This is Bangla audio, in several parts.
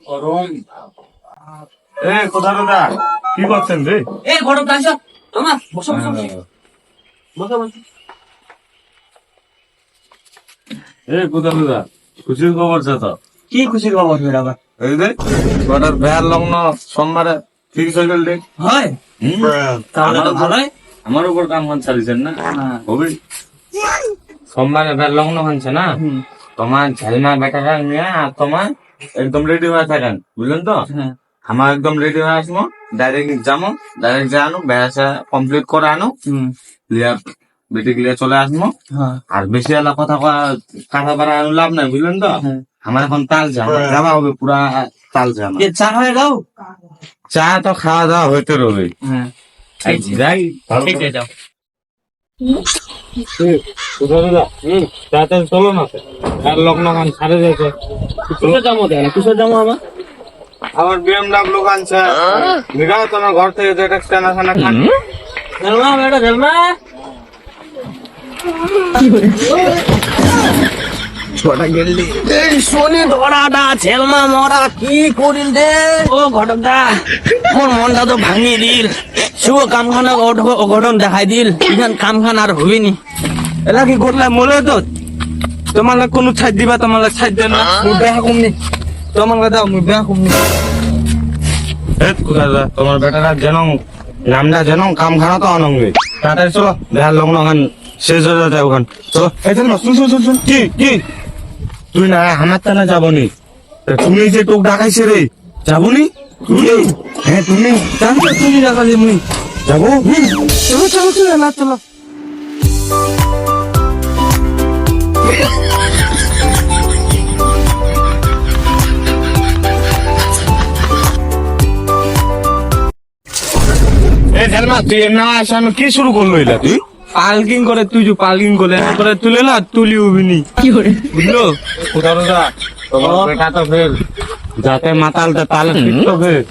গরম। কোথা দাদা কি করছেন রে? ঘটক দাঁড়িয়ে তোমার বসো বসো বসো বসো। কোথা দাদা খুশির খবর আছে তো? কি খুশির খবর ফের আবার? এই যে কটার বেয়ার লগ্ন সোমবারে ফিক্স হয়ে গেল রে। হয় তাহলে তো ভালোই। আমার উপর কাম খান ছাড়িছেন না হবে সোমবারে বেয়ার লগ্ন খানছে না, তোমার ঝালমা বেটাটা নিয়ে আর তোমার একদম রেডি হয়ে থাকেন, বুঝলেন তো? আমার একদম রেডি হয়ে আসবো, ডাইরেক্ট যাবো, ডাইরেক্ট যা আনো ব্যবসা কমপ্লিট করে আনো, লিয়া বেটি গিয়ে চলে আসবো। আর বেশি এলা কথা কাঁথা পাড়া আনো লাভ নাই, বুঝলেন তো? আমার এখন তাল যাওয়া হবে, পুরা তাল যাওয়া। চা হয়ে যাও, চা তো খাওয়া দাওয়া হইতে রবে। যাই যাও। চলো না লগ্ন খান ছাড়ে যাচ্ছে। কিসের জামো দেয় না, কিসের জামো আমার? আমার BMW খানছে, নিরাও তোমার ঘর থেকে যেটা খানা খানা খান। জলমা বেটা জলমা ছোটা গেলি এই শনি ধরাটা ছেলমা মরা কি করিল রে? ও ঘটকদা মোর মনটা তো ভাঙিয়ে দিল, শুভ কামখানা অঘটন দেখাই দিল, ইখান কামখান আর হবিনি। এলা কি করলে মরে তো তোমার কোনো ছাড় দিবা, তোমার ছাড় দেন না, মুই বেহা কমনি, তোমার দাও মুই বেহা কমনি। তোমার বেটারা যেন নামটা যেন কাম খানা তো অনঙ্গে তাড়াতাড়ি চলো, দেখার লগ্ন খান শেষ হয়ে যাচ্ছে ওখান। চলো এই চল শুন শুন শুন শুন কি কি তুই না আমার তানা যাবনি, তুমি যে টোক ডাকাইছে রে যাবনি তুমি? হ্যাঁ তুমি জানতো তুমি ডাকালি মুই যাবো। চলো চলো চলো না চলো। এই জানমা তুই না আসানো কি শুরু করলো এটা? তুই পালকিং করে তুই যে পালকিং করে করে তুলে না তুলি উবিনি কি করে বুঝলো? কোথাও তোমার বেটা তো ফের যাতে মাতালটা তালে ফিরতো ফের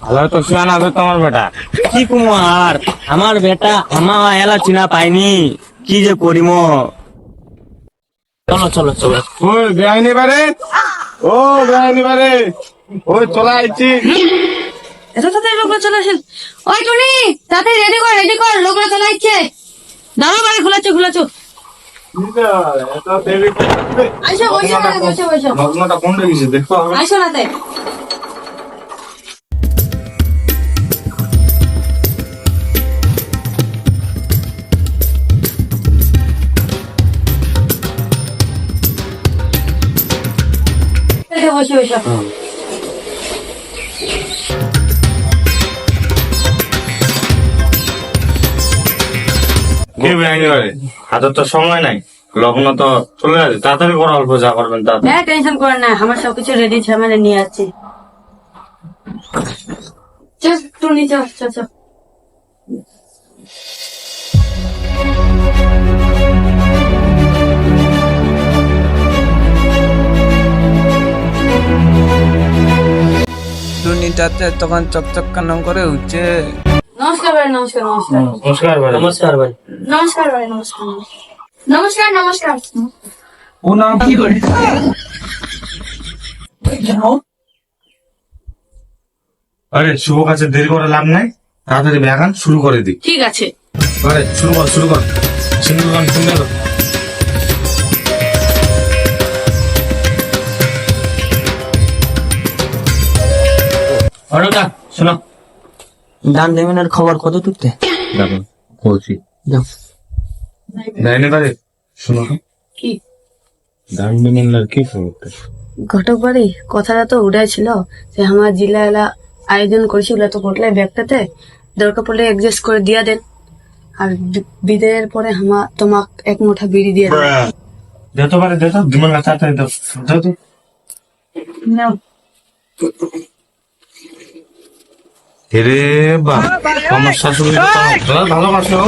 ভালো তো শিয়ান হবে তোমার বেটা। কি কুমার আমার বেটা আমার এলা চিনা পাইনি, কি যে করিম। চলো চলো চলো। ওই বেআইনি বারে, ও বেআইনি বারে, ওই চলে আইছি। এত তাড়াতাড়ি লোকরা চলে আসেন। ওই টুনি তাড়াতাড়ি রেডি কর লোকরা চলে আসছে। দাঁড়া বাড়ি খোলাচ্ছো আইসো বসো লগ্নটা কোন গেছে দেখো আইসো রাতে। বসো কি বেআইনি বারে, হাতের তো সময় নাই, লগ্ন তো চলে যাচ্ছে, তাড়াতাড়ি করা অল্প যা করবেন তাড়াতাড়ি। হ্যাঁ টেনশন করেন না, আমার সবকিছু রেডি ঝামেলা নিয়ে যাচ্ছি। চল টুনি চল চল চল। টুনিটাতে তখন চকচক কান্নাম করে উঠছে। নমস্কার ভাই নমস্কার নমস্কার নমস্কার ভাই। নমস্কার ভাই। নমস্কার ভাই নমস্কার নমস্কার নমস্কার। ও নাম কি করে আরে শুভ কাছে দেরি করে লাভ নাই, তাড়াতাড়ি ব্যাগান শুরু করে দিই। ঠিক আছে আরে শুরু কর সিঙ্গল গান শুনে দাও। ঘটকদা শোনো, দান দেবেনের খবর কত টুকতে দেখো বলছি যাও। বেআইনি বারে শোনো, কি গান বিমানলার কি খবর? ঘটক বাড়ি কথাটা তো উড়াই ছিল যে আমার জিলা এলা আয়োজন করেছিল তো কোটলাই ব্যাগটাতে দরকার পড়লে অ্যাডজাস্ট করে দিয়া দেন, আর বিদায়ের পরে তোমাক এক মুঠা বিড়ি দিয়ে দেন। যেতে পারে যেত বিমান তাড়াতাড়ি দাও যেত। নাও। রে বা আমার শাশুড়ি তো ভালোবাসো,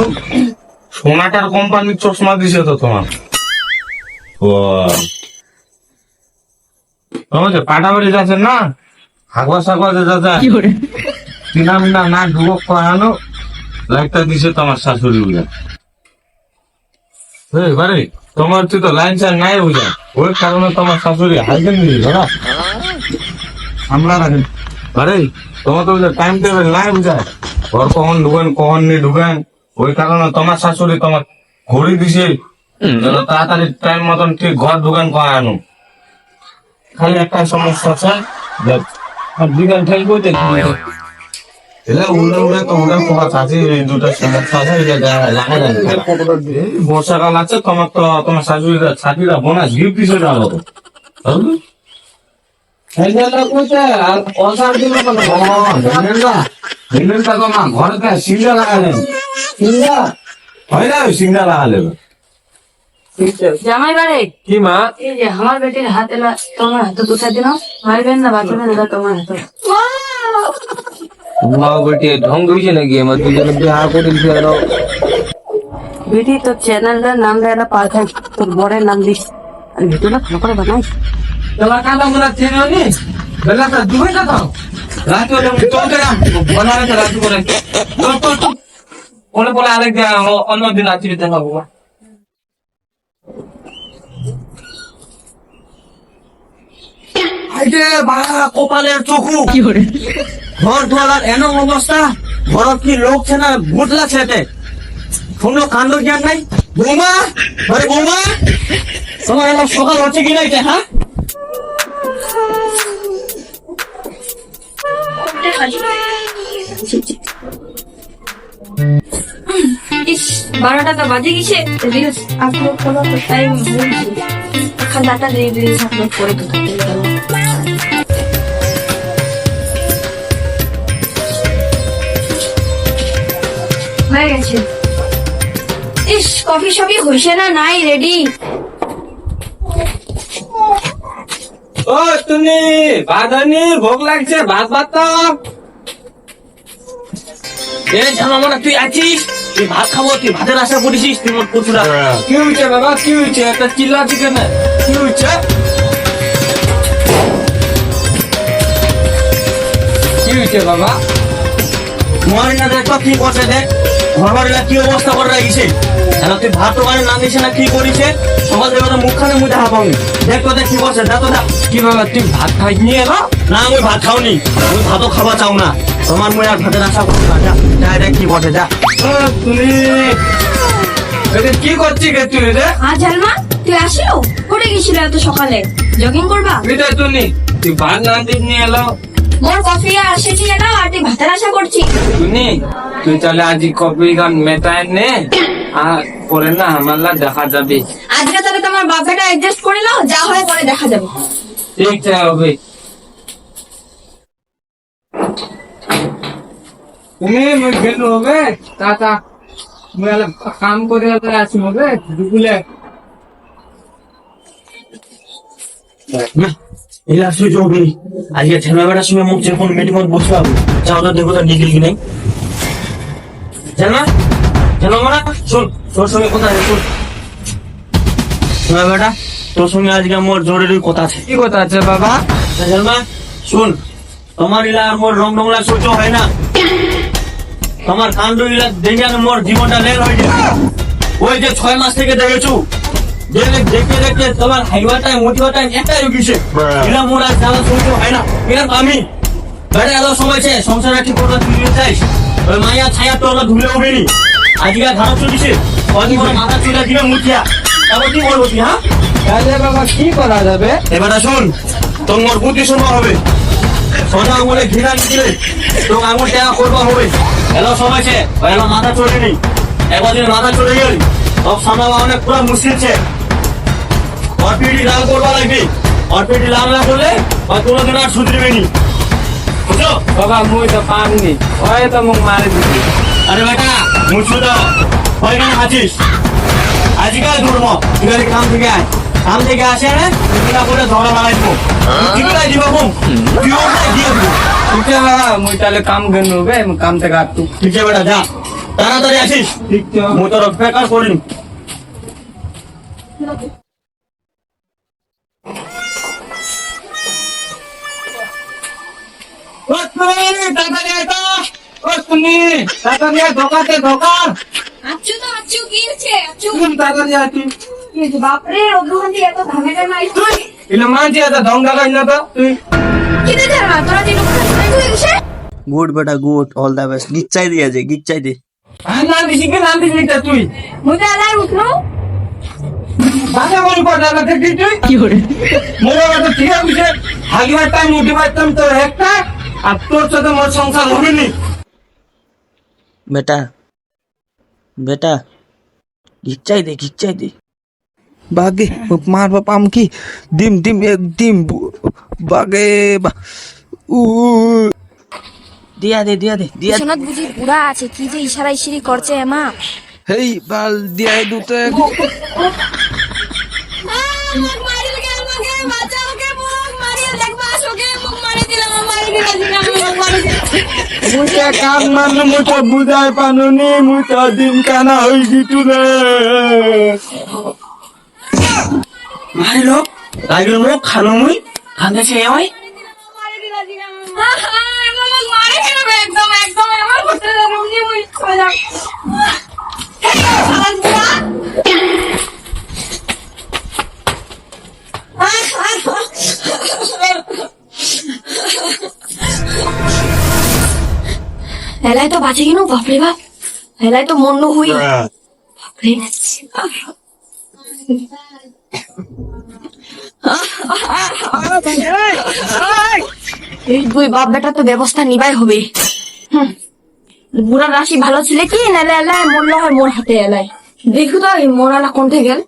সোনাটার কোম্পানির চশমা দিছে তো তোমার। পাটাবাড়ি যাচ্ছে না, হাগবা সাগবা যাচ্ছে তিনামিনা না ঢুকো করানো লাইটটা দিছে তোমার শাশুড়ি বুঝা। এবারে তোমার তুই তো লাইন চাল নাই বুঝা, ওই কারণে তোমার শাশুড়ি হাইজেন দিয়েছিল না। সামলা রাখেন। আরে তোমার তো টাইম টেবিল নাই বুঝায়, ঘর কখন ঢুকেন কখন নি ঢুকেন, ওই কারণে তোমার শাশুড়ি তোমার ঘড়ি দিছে যেন তাড়াতাড়ি টাইম মতন ঠিক ঘর ঢুকেন কয় আনো। খালি একটা সমস্যা আছে যে বিকাল ঠেল করতে এলে উড়ে উড়ে তো উড়ে পোকা আছে, এই দুটো সমস্যা আছে, লাগা যায় বর্ষাকাল আছে, তোমার তো তোমার শাশুড়িরা ছাতিরা বোনাস গিফট দিছে যাবো ঘরে সিঙ্গা লাগালেন, সিঙ্গা লাগালেন। জামাই বাড়ি কি মা? এই যে আমার বেটির হাতে তোমার হাতে তুষার দিন মারবেন না বাঁচাবেন না তোমার হাতে। মা বেটি ঢং ধরেছে নাকি আমার দুজনে বিহার করে দিচ্ছে কেন? বেটি তোর চ্যানেলটার নামটা একটা পারফেক্ট, তোর বরের নাম দিস আর ভিডিওটা ভালো করে বানাইস। তোমার কাঁদা মোনা চেনো নি বেলাটা দুবে না দাও রাত হলে তো গেলাম বনারে তো রাত করে তো বলে বলে আরেক দিন অন্য দিন রাত্রি দেখাবো। আইডে বাবা কপালের চোখু কি করে ঘর ধোয়ার এন অবস্থা, ঘর কি লোক ছে না বুটলা ছেতে কোনো কাণ্ড জ্ঞান নাই। বৌমা আরে বৌমা তোমার এলাম সকাল হচ্ছে কি নাই? হ্যাঁ ইস 12টা তো বাজে গেছে, রিলস আপলোড করার তো টাইম হয়েছে। খালাটা রিলস আপলোড করে তো হয়ে গেছে। ইস কফি সবই হয়েছে না, নাই রেডি। ও তুমি বাদানি ভোগ লাগছে, ভাত ভাত তো তুই আছিস, তুই ভাত খাবো, তুই ভাতের আশা করেছিস, তুই মোট প্রচুরা। কি হয়েছে বাবা, কি হয়েছে? একটা চিল্লাচ্ছি কেন? কি হয়েছে? কি হয়েছে বাবা? মহিলা দেখ তো কি করছে, দেখ ঘর বাড়িলা কি অবস্থা করে রাখিছে। তুই ভাত তো মানে না দিছে না কি করিছে, সকাল থেকে মুখখানে মুখে হাঁপাওনি। দেখ তো দেখ কি করছে, যা তো যা। কি বাবা তুই ভাত খাই নিয়ে এলো? না আমি ভাত খাওনি, আমি ভাতও খাওয়া চাও না, তোমার মুই আর ভাতের আশা করবো না। যা দেখ কি করছে, যা। তুমি কি করছিস তুই রে? ঝালমা তুই আসিও করে গেছিল এত সকালে জগিং করবা? বিদায় তুই ভাত না দিস নিয়ে এলো, মোর কফি আর এসেছি না, আর তুই ভাতের আশা করছি। তুই তাহলে আজ কফি গান মেটায় নে, আর পরে না আমার দেখা যাবে। আজকে তাহলে তোমার বাপেটা অ্যাডজাস্ট করে নাও, যা হয় পরে দেখা যাবে। ঠিক হবে। তুমি গেল হবে টাটা, কাম করে আসি হবে দুপুরে। এলা সুযোগ নেই, আজকে ছেলেবেলার সময় মুখ যখন মিটিং বসে পাবো, যাও তো দেখো তো নিখিল কি নেই। জানা জানা শোন, তোর সঙ্গে কথা আছে, শোন বেটা, তোর সঙ্গে আজকে আমার জরুরি কথা আছে। কি কথা আছে বাবা? জানা শোন, তোমার ইলা আর মোর রং রংলা সহ্য হয় না, তোমার কাণ্ড ইলা দেখে মোর জীবনটা লেল হয়ে যায়। ওই যে 6 মাস থেকে দেখেছো, দেখতে দেখতে তোমার হাইওয়াটাই মোটিওয়াটাই একটাই রুকিছে, এরা মোর আর জ্বালা সহ্য হয় না। এর আমি বেটা এত সময় আছে সংসারটা ঠিক করে তুলে চাইস, ওই মায়া ছায়া তো ওরা ধুলে উঠেনি, আজকে ঘাড় চলিছে, কদিন করে মাথা চুলা দিবে মুখিয়া, তারপর কি বলবো তুই? হ্যাঁ বাবা কি করা যাবে এবার? শোন, তোর মোর বুদ্ধি শুনবা হবে, সোনা আঙুলে ঘৃণা নিলে তোর আঙুল টাকা করবা হবে। এলো সময় আছে, এলো মাথা চলেনি, একবার যদি মাথা চলে গেলি সব সামলাবা অনেক পুরো মুশকিল। অরপিডি লাল করবা লাগবে, অরপিডি লাল না করলে কোনোদিন আর সুধরবে নি, বুঝো বাবা? মুই তো পারিনি, ওই তো মুখ মারে দিচ্ছি। আরে বেটা মুছু তো ওইখানে আছিস, আজকাল ধর্ম তুই কাম থেকে আয়, কাম থেকে আসে না তুই করে ধরা লাগাই দিব, কি করে দিব বুম তুই ওখানে দিয়ে দিব। ঠিক আছে বাবা, মুই তাহলে কাম কেন হবে, কাম থেকে আর তুই ঠিক আছে বেটা, যা তাড়াতাড়ি আসিস। ঠিক আছে মুই তোর অপেক্ষা করিনি। আচ্ছু তো আচ্ছু কি হচ্ছে? আচ্ছু তাড়াতাড়ি আসিস। কি হচ্ছে? বাপরে অগ্রহান্তি এত ধামে ধামে ইলে মানছি এত ঢং দেখাই না তো তুই কি দে ঝালমা তোরা দিন হয়ে গেছে গুড বেটা গুড, অল দ্য বেস্ট। গিচ্ছাই দিয়ে আছে, গিচ্ছাই দে। নাম দিছি কি নাম দিছি তা তুই মুই আলাই উঠলো বাসা কোন কথা লাগে তুই কি করে মোরা তো ঠিক আছে হাগিবার টাইম উঠে পারতাম তোর একটা আর তোর সাথে মোর সংসার হবে নি বেটা বেটা গিচ্ছাই দে, গিচ্ছাই দে। বাগে মার বাপ আম কি ডিম ডিম এক ডিম বাগে উ দিয়া দে দিয়া দে দিয়া দে। সোনাত বুঝি বুড়া আছে কি যে ইশারা ইশারি করছে মা হেই বাল দিয়া দুটো মুই কাম মান মুই তো বুঝাই পানুনি মুই তো দিন কানা হই গিটু রে মারে লোক লাগলো লোক খানো মুই খান্দে সে ওই একদম একদম আমার হোটেলে রুম নিয়ে মুই চলে যাব হেলাই তো বাঁচে কিনো বাপরে বাপ হেলাই তো মন্ড হই বাপরে এই দুই বাপ বেটা তো ব্যবস্থা নিবাই হবে বুড়া রাশি ভালো ছিল কি নালে এলাই মরল হয় মোর হাতে এলাই দেখু তো এই মোরালা কোনটা গেল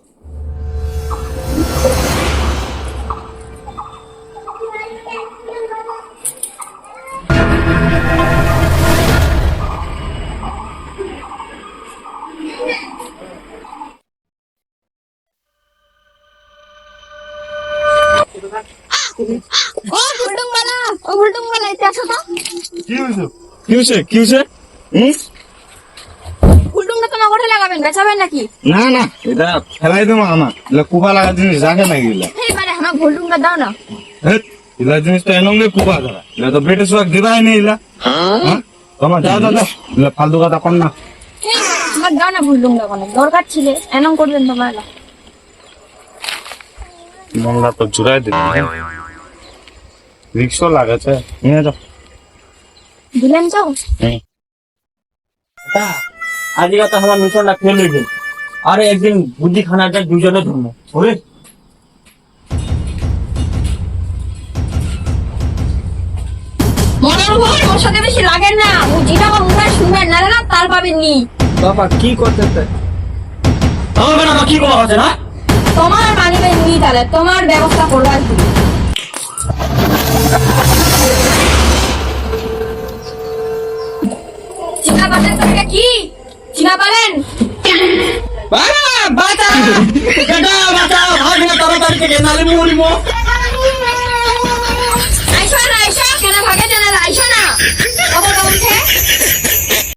ও বুলডুং বালা এটা আসো তো কি হইছে বুলডুংটা তোমার কোঠে লাগাবেন বেচাবেন নাকি না না এটা ফেলাই দেবো আমার এলা কুবা লাগা জিনিস রাখে না গিলা এই মানে আমার বুলডুংটা দাও না এলা জিনিস তো এনঙ্গে কুবা ধরা এলা তো বেটে সোয়াক দিবাই নেই এলা হ্যাঁ তোমার যাও দাদা এলা ফালতু কথা কর না আমার দাও না বুলডুংটা কোনো দরকার ছিল এনং করবেন তোমার মনটা তো জুড়াই দিতে রিক্সা লাগাছে নিয়ে যাও দিলেন যাও আজকে তো আমার মিশনটা ফেল হয়ে গেল। আরে একদিন বুদ্ধি খানাটা দুজনে ধরবো ওরে মনের উপর ওর সাথে বেশি লাগেন না ও যেটা আমার মুখে শুনবেন না না তার পাবেন নি বাবা কি করতে আমার বেটা কি করা হচ্ছে না তোমার মানিবেন নি তাহলে তোমার ব্যবস্থা করবার কি চিনা পালেন তোকে কি চিনা পালেন বাঁচা বাঁচা ভাগ না তাড়াতাড়ি নালে মরিব